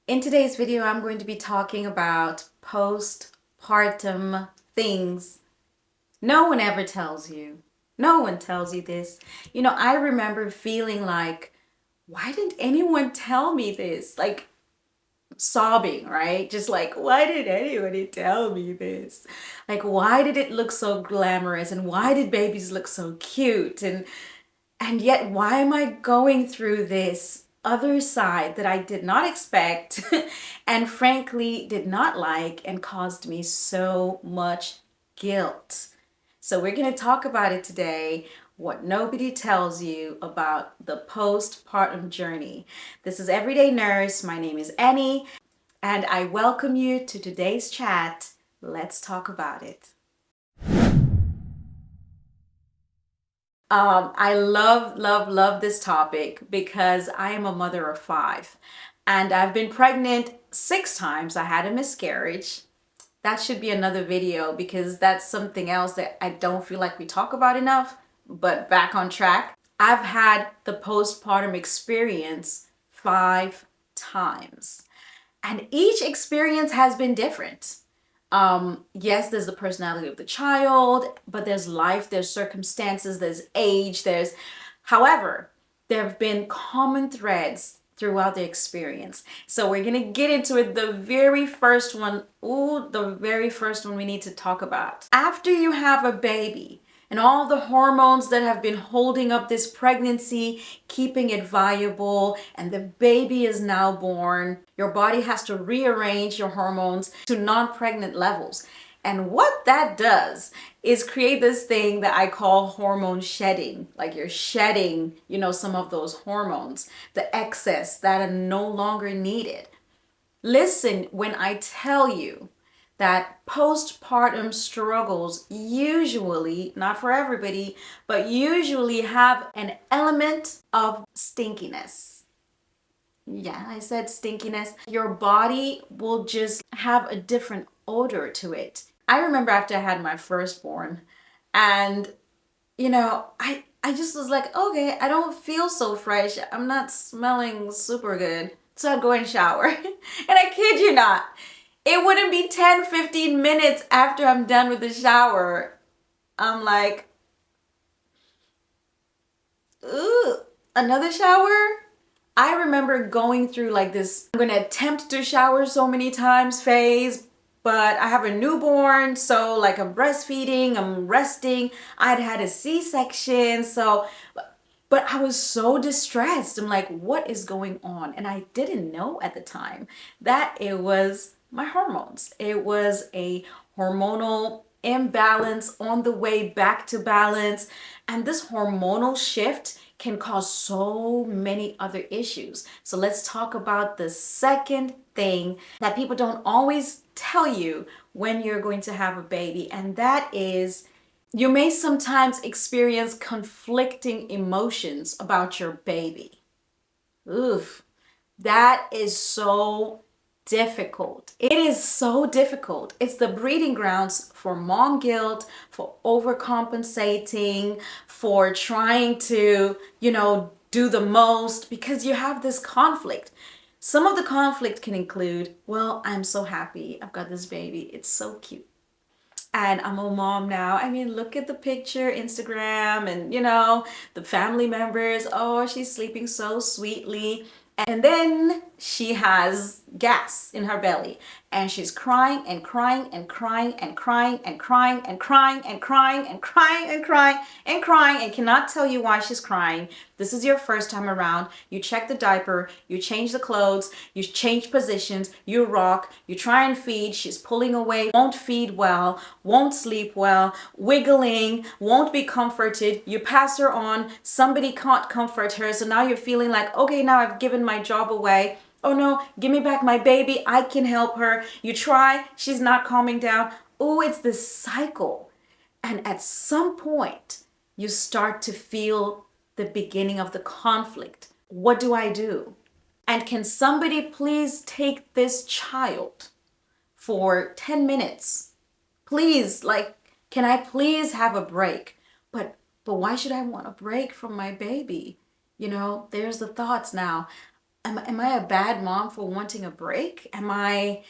In today's video, I'm going to be talking about postpartum things no one ever tells you. No one tells you this. I remember feeling like, why didn't anyone tell me this? Like sobbing, right? Just like, why did anybody tell me this? Like, why did it look so glamorous? And why did babies look so cute? And yet, why am I going through this other side that I did not expect and frankly did not like and caused me so much guilt? So, we're going to talk about it today. What nobody tells you about the postpartum journey. This is Everyday Nurse. My name is Annie, and I welcome you to today's chat. Let's talk about it. I love this topic because I am a mother of five and I've been pregnant 6 times. I had a miscarriage. That should be another video because that's something else that I don't feel like we talk about enough, but back on track. I've had the postpartum experience 5 times and each experience has been different. Yes, there's the personality of the child, but there's life, there's circumstances, there's age, however, there have been common threads throughout the experience. So we're gonna get into it. The very first one we need to talk about. After you have a baby, and all the hormones that have been holding up this pregnancy, keeping it viable, and the baby is now born. Your body has to rearrange your hormones to non-pregnant levels. And what that does is create this thing that I call hormone shedding. Like you're shedding, some of those hormones, the excess that are no longer needed. Listen, when I tell you that postpartum struggles usually, not for everybody, but usually have an element of stinkiness. Yeah, I said stinkiness. Your body will just have a different odor to it. I remember after I had my firstborn and I just was like, okay, I don't feel so fresh. I'm not smelling super good. So I'd go and shower. And I kid you not, it wouldn't be 10-15 minutes after I'm done with the shower. I'm like, ooh, another shower? I remember going through like this, I'm gonna attempt to shower so many times phase, but I have a newborn, so like I'm breastfeeding, I'm resting. I'd had a C-section, but I was so distressed. I'm like, what is going on? And I didn't know at the time that it was my hormones. It was a hormonal imbalance on the way back to balance. And this hormonal shift can cause so many other issues. So let's talk about the second thing that people don't always tell you when you're going to have a baby, and that is you may sometimes experience conflicting emotions about your baby. Oof, that is so difficult. It is so difficult. It's the breeding grounds for mom guilt, for overcompensating, for trying to, do the most because you have this conflict. Some of the conflict can include, well, I'm so happy I've got this baby. It's so cute. And I'm a mom now. I mean, look at the picture, Instagram, and the family members. Oh, she's sleeping so sweetly. And then she has gas in her belly and she's crying and crying and crying and crying and crying and crying and crying and crying and crying and crying and cannot tell you why she's crying. This is your first time around. You check the diaper, you change the clothes, you change positions, you rock, you try and feed, she's pulling away, won't feed well, won't sleep well, wiggling, won't be comforted. You pass her on, somebody can't comfort her, so now you're feeling like, okay, now I've given my job away. Oh no, give me back my baby, I can help her. You try, she's not calming down. Oh, it's this cycle. And at some point, you start to feel the beginning of the conflict. What do I do? And can somebody please take this child for 10 minutes? Please, can I please have a break? But why should I want a break from my baby? There's the thoughts now. am I a bad mom for wanting a break? Am I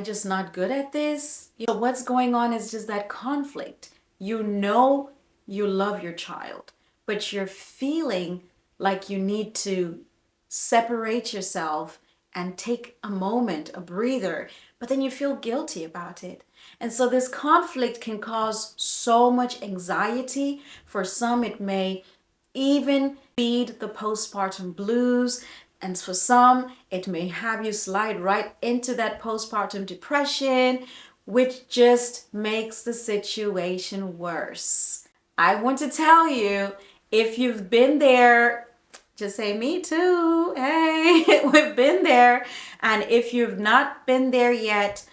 just not good at this? You know, what's going on is just that conflict. You know you love your child, but you're feeling like you need to separate yourself and take a moment, a breather, but then you feel guilty about it. And so this conflict can cause so much anxiety. For some, it may even feed the postpartum blues. And for some, it may have you slide right into that postpartum depression, which just makes the situation worse. I want to tell you, if you've been there, just say, me too. Hey, we've been there. And if you've not been there yet,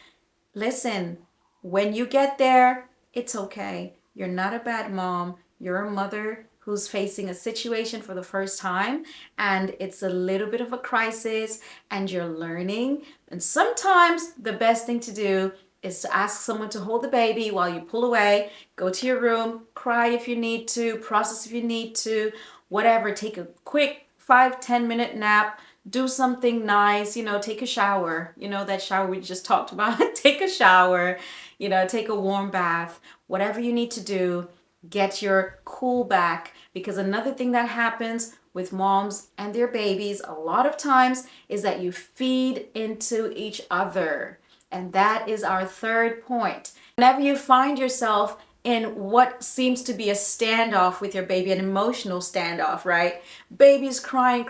listen, when you get there, it's okay. You're not a bad mom. You're a mother who's facing a situation for the first time, and it's a little bit of a crisis, and you're learning. And sometimes the best thing to do is to ask someone to hold the baby while you pull away, go to your room, cry if you need to, process if you need to, whatever. Take a quick 5-10 minute nap, do something nice, take a shower, that shower we just talked about. Take a shower, take a warm bath, whatever you need to do, get your cool back. Because another thing that happens with moms and their babies a lot of times is that you feed into each other. And that is our third point. Whenever you find yourself in what seems to be a standoff with your baby, an emotional standoff, right? Baby's crying,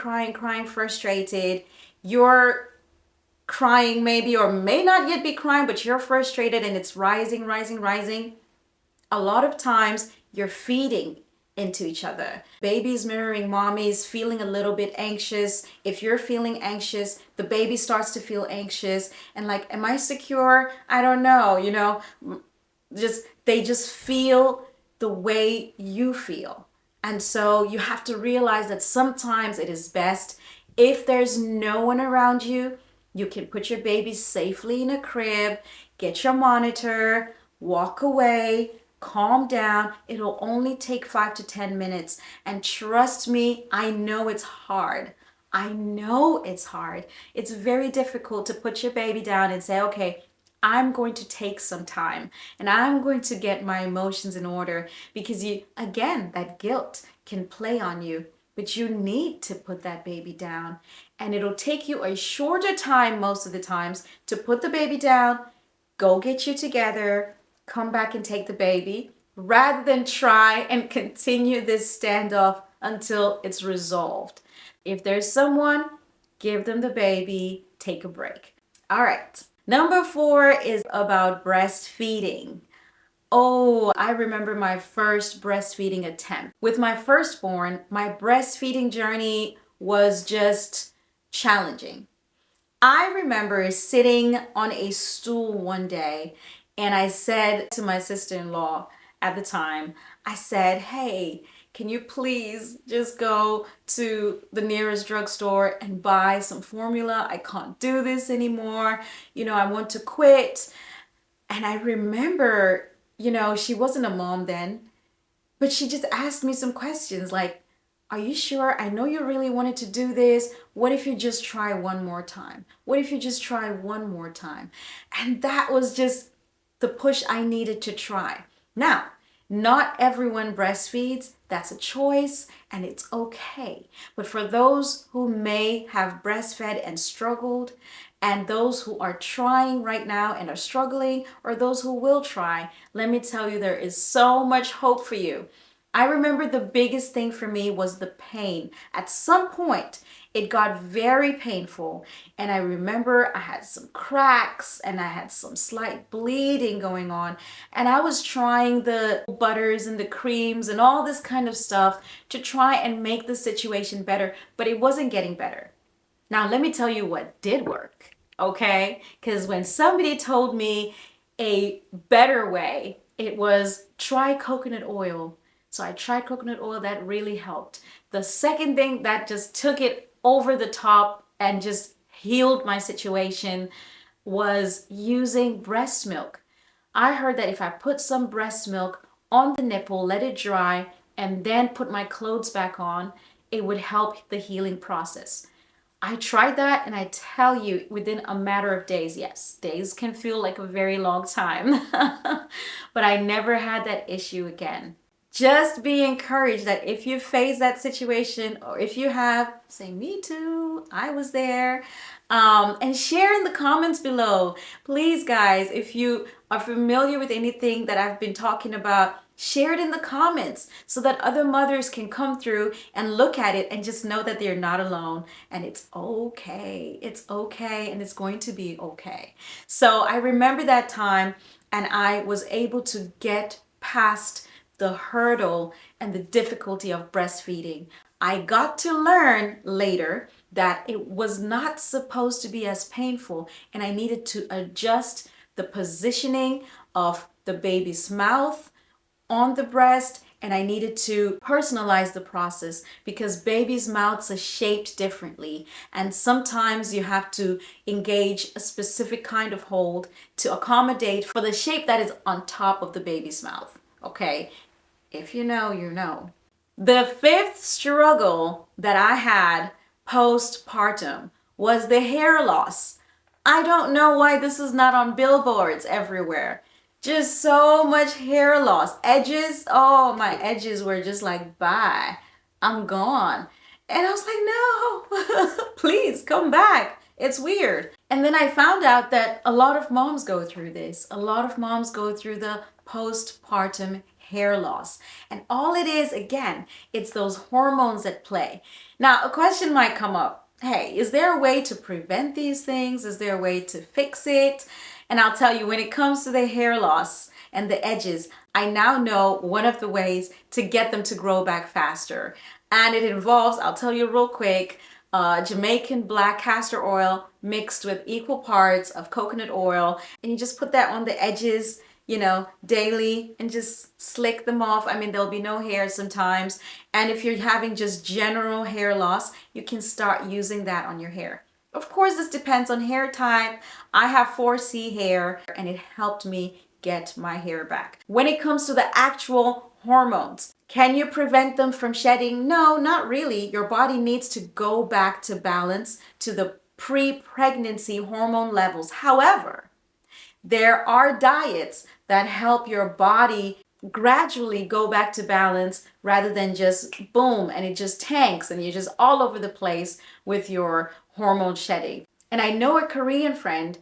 frustrated. You're crying maybe, or may not yet be crying, but you're frustrated and it's rising. A lot of times you're feeding into each other. Baby's mirroring mommy's feeling a little bit anxious. If you're feeling anxious, the baby starts to feel anxious and like, am I secure? I don't know, they just feel the way you feel. And so you have to realize that sometimes it is best if there's no one around you, you can put your baby safely in a crib, get your monitor, walk away, calm down. It'll only take 5 to 10 minutes. And trust me, I know it's hard. It's very difficult to put your baby down and say, okay, I'm going to take some time and I'm going to get my emotions in order, because that guilt can play on you, but you need to put that baby down. And it'll take you a shorter time most of the times to put the baby down, go get you together, come back and take the baby, rather than try and continue this standoff until it's resolved. If there's someone, give them the baby, take a break. All right. Number 4 is about breastfeeding. Oh, I remember my first breastfeeding attempt. With my firstborn, my breastfeeding journey was just challenging. I remember sitting on a stool one day and I said to my sister-in-law at the time, I said, hey, can you please just go to the nearest drugstore and buy some formula? I can't do this anymore. I want to quit. And I remember, she wasn't a mom then, but she just asked me some questions like, are you sure? I know you really wanted to do this. What if you just try one more time? And that was just the push I needed to try. Now, not everyone breastfeeds. That's a choice and it's okay. But for those who may have breastfed and struggled, and those who are trying right now and are struggling, or those who will try, let me tell you, there is so much hope for you. I remember the biggest thing for me was the pain. At some point, it got very painful. And I remember I had some cracks and I had some slight bleeding going on. And I was trying the butters and the creams and all this kind of stuff to try and make the situation better, but it wasn't getting better. Now, let me tell you what did work, okay? Because when somebody told me a better way, it was try coconut oil. So I tried coconut oil, that really helped. The second thing that just took it over the top and just healed my situation was using breast milk. I heard that if I put some breast milk on the nipple, let it dry, and then put my clothes back on, it would help the healing process. I tried that, and I tell you, within a matter of days, yes, days can feel like a very long time, but I never had that issue again. Just be encouraged that if you face that situation, or if you have, say, me too, I was there, and share in the comments below. Please, guys, if you are familiar with anything that I've been talking about, share it in the comments so that other mothers can come through and look at it and just know that they're not alone, and it's okay. It's okay, and it's going to be okay. So I remember that time, and I was able to get past the hurdle and the difficulty of breastfeeding. I got to learn later that it was not supposed to be as painful, and I needed to adjust the positioning of the baby's mouth on the breast, and I needed to personalize the process because babies' mouths are shaped differently, and sometimes you have to engage a specific kind of hold to accommodate for the shape that is on top of the baby's mouth. Okay, if you know, you know. The fifth struggle that I had postpartum was the hair loss. I don't know why this is not on billboards everywhere. Just so much hair loss. Edges, oh, my edges were just like, bye, I'm gone. And I was like, no, please come back. It's weird. And then I found out that a lot of moms go through this. A lot of moms go through the postpartum hair loss. And all it is, again, it's those hormones at play. Now, a question might come up. Hey, is there a way to prevent these things? Is there a way to fix it? And I'll tell you, when it comes to the hair loss and the edges, I now know one of the ways to get them to grow back faster. And it involves, I'll tell you real quick, Jamaican black castor oil mixed with equal parts of coconut oil. And you just put that on the edges, you know, daily, and just slick them off. I mean, there'll be no hair sometimes. And if you're having just general hair loss, you can start using that on your hair. Of course, this depends on hair type. I have 4C hair, and it helped me get my hair back. When it comes to the actual hormones, can you prevent them from shedding? No, not really. Your body needs to go back to balance, to the pre-pregnancy hormone levels. However, there are diets that help your body gradually go back to balance rather than just boom and it just tanks and you're just all over the place with your hormone shedding. And I know a Korean friend,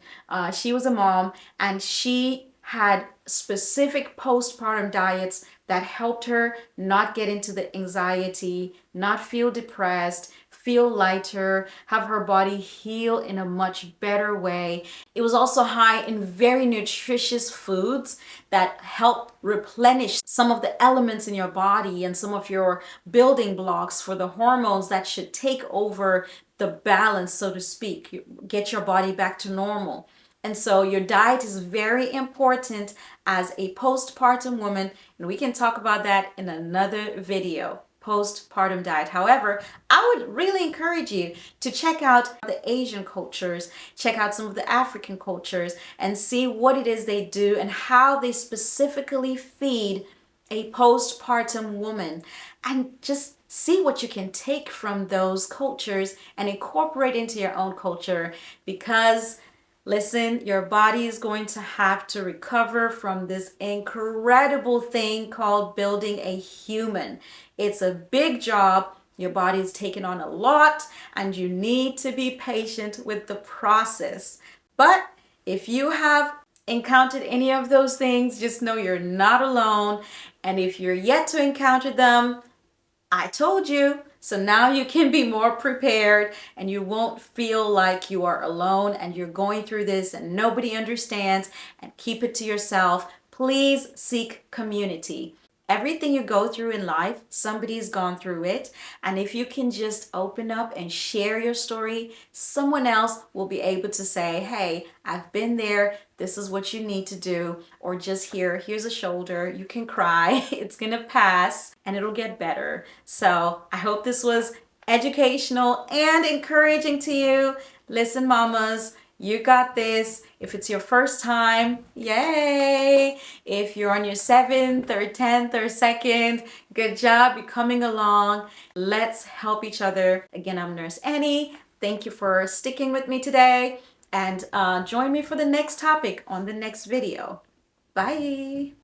she was a mom, and she had specific postpartum diets that helped her not get into the anxiety, not feel depressed, feel lighter, have her body heal in a much better way. It was also high in very nutritious foods that help replenish some of the elements in your body and some of your building blocks for the hormones that should take over the balance, so to speak, get your body back to normal. And so your diet is very important as a postpartum woman, and we can talk about that in another video. Postpartum diet. However, I would really encourage you to check out the Asian cultures, check out some of the African cultures, and see what it is they do and how they specifically feed a postpartum woman, and just see what you can take from those cultures and incorporate into your own culture. Because listen, your body is going to have to recover from this incredible thing called building a human. It's a big job. Your body is taking on a lot, and you need to be patient with the process. But if you have encountered any of those things, just know you're not alone. And if you're yet to encounter them, I told you. So now you can be more prepared, and you won't feel like you are alone and you're going through this and nobody understands, and keep it to yourself. Please seek community. Everything you go through in life, somebody's gone through it. And if you can just open up and share your story, someone else will be able to say, hey, I've been there. This is what you need to do. Or just here's a shoulder. You can cry. It's going to pass and it'll get better. So I hope this was educational and encouraging to you. Listen, mamas, you got this. If it's your first time, yay. If you're on your 7th or 10th or 2nd, good job. You're coming along. Let's help each other. Again, I'm Nurse Annie. Thank you for sticking with me today, and join me for the next topic on the next video. Bye.